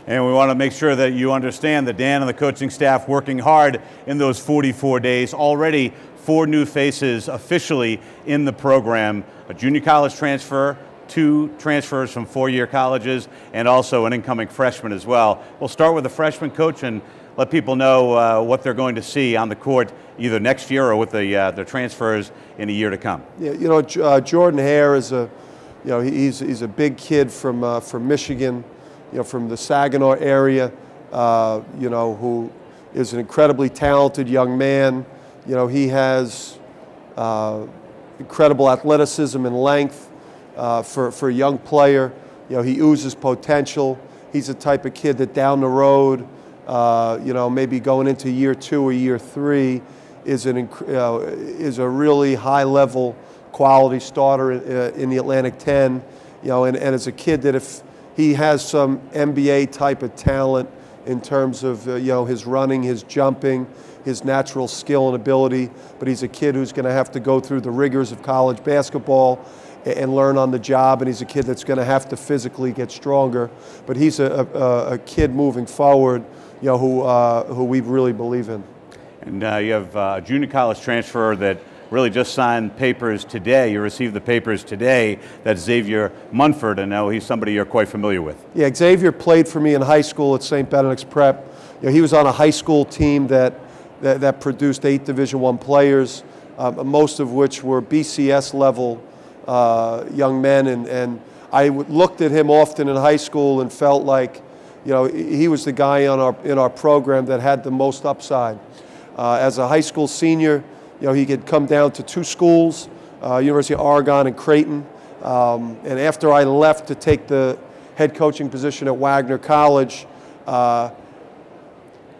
And we want to make sure that you understand that Dan and the coaching staff working hard in those 44 days. Already 4 new faces officially in the program. A junior college transfer, 2 transfers from 4-year colleges, and also an incoming freshman as well. We'll start with the freshman coach and let people know what they're going to see on the court either next year or with the transfers in a year to come. Yeah, you know, Jordan Hare is he's a big kid from Michigan, from the Saginaw area, who is an incredibly talented young man. He has incredible athleticism and length for a young player. He oozes potential. He's the type of kid that down the road, maybe going into year 2 or year 3, is a really high-level quality starter in the Atlantic 10. And as a kid that if he has some NBA type of talent in terms of his running, his jumping, his natural skill and ability, but he's a kid who's going to have to go through the rigors of college basketball and learn on the job, and he's a kid that's going to have to physically get stronger. But he's a kid moving forward, who we really believe in. And you have a junior college transfer that really just signed papers today. You received the papers today. That's Xavier Munford, and now he's somebody you're quite familiar with. Yeah, Xavier played for me in high school at St. Benedict's Prep. He was on a high school team that produced 8 Division I players, most of which were BCS level young men, and I looked at him often in high school and felt like, he was the guy in our program that had the most upside. As a high school senior, he could come down to 2 schools, University of Oregon and Creighton. And after I left to take the head coaching position at Wagner College,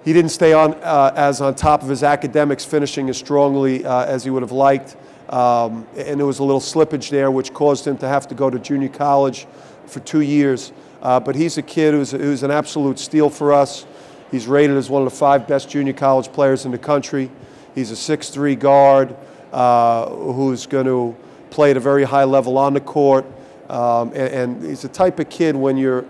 he didn't stay on as on top of his academics, finishing as strongly as he would have liked. And there was a little slippage there, which caused him to have to go to junior college for 2 years. But he's a kid who's an absolute steal for us. He's rated as one of the 5 best junior college players in the country. He's a 6'3" guard who's going to play at a very high level on the court. And he's the type of kid when you're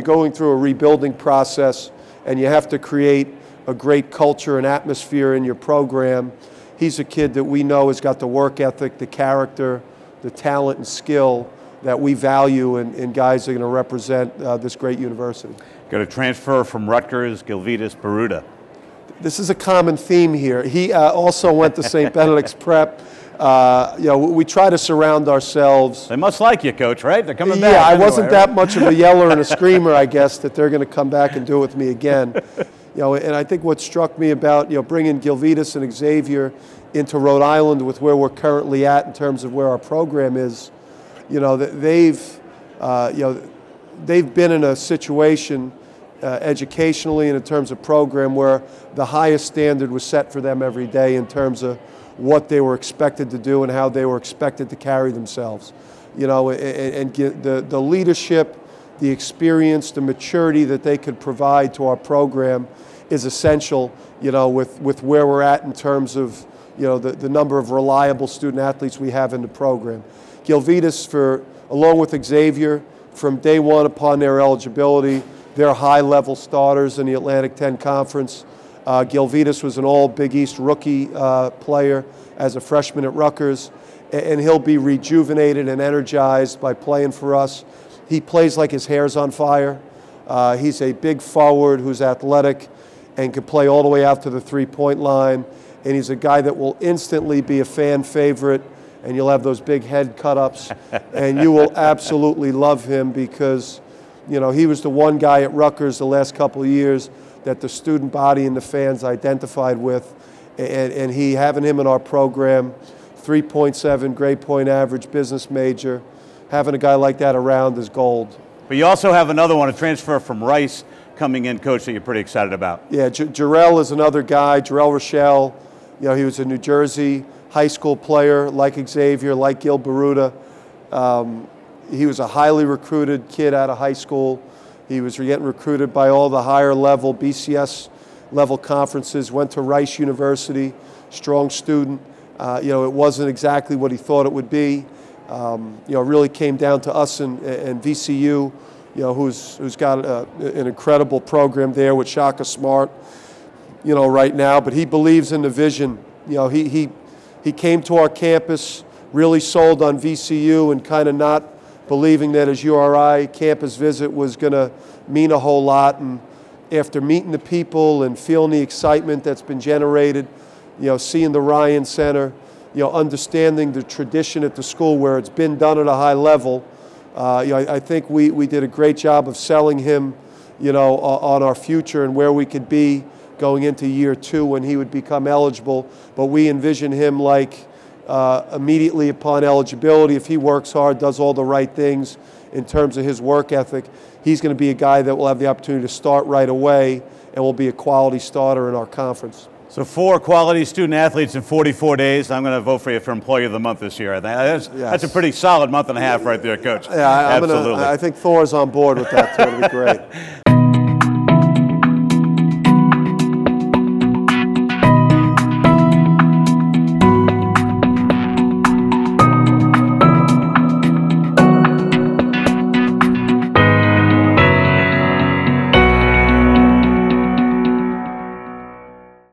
going through a rebuilding process and you have to create a great culture and atmosphere in your program. He's a kid that we know has got the work ethic, the character, the talent and skill that we value in guys that are going to represent this great university. Got a transfer from Rutgers, Gilvydas Biruta. This is a common theme here. He also went to St. Benedict's Prep. We try to surround ourselves. They must like you, Coach, right? They're coming back. Yeah, I wasn't that much of a yeller and a screamer, I guess, that they're going to come back and do it with me again. And I think what struck me about bringing Gilvydas and Xavier into Rhode Island with where we're currently at in terms of where our program is, they've been in a situation educationally and in terms of program where the highest standard was set for them every day in terms of what they were expected to do and how they were expected to carry themselves. And the leadership, the experience, the maturity that they could provide to our program is essential, with where we're at in terms of, the number of reliable student athletes we have in the program. Gilvydas, along with Xavier, from day one upon their eligibility, they're high-level starters in the Atlantic 10 Conference. Gilvydas was an all-Big East rookie player as a freshman at Rutgers, and he'll be rejuvenated and energized by playing for us. He plays like his hair's on fire. He's a big forward who's athletic and can play all the way out to the 3-point line, and he's a guy that will instantly be a fan favorite, and you'll have those big head cut-ups, and you will absolutely love him because he was the one guy at Rutgers the last couple of years that the student body and the fans identified with. And having him in our program, 3.7 grade point average, business major, having a guy like that around is gold. But you also have another one, a transfer from Rice coming in, Coach, that you're pretty excited about. Yeah, Drell is another guy, Drell Rochelle. He was a New Jersey high school player like Xavier, like Gil Biruta. He was a highly recruited kid out of high school. He was getting recruited by all the higher level BCS level conferences, went to Rice University, strong student. It wasn't exactly what he thought it would be. It really came down to us and VCU, who's got an incredible program there with Shaka Smart, right now. But he believes in the vision. He came to our campus really sold on VCU and kind of not believing that his URI campus visit was going to mean a whole lot. And after meeting the people and feeling the excitement that's been generated, seeing the Ryan Center, understanding the tradition at the school where it's been done at a high level, I think we did a great job of selling him, on our future and where we could be going into year 2 when he would become eligible. But we envision him like immediately upon eligibility, if he works hard, does all the right things in terms of his work ethic, he's going to be a guy that will have the opportunity to start right away and will be a quality starter in our conference. So 4 quality student athletes in 44 days. I'm going to vote for you for Employee of the Month this year. I think that's a pretty solid month and a half right there, Coach. Yeah, absolutely. I think Thor's on board with that too. It'll be great.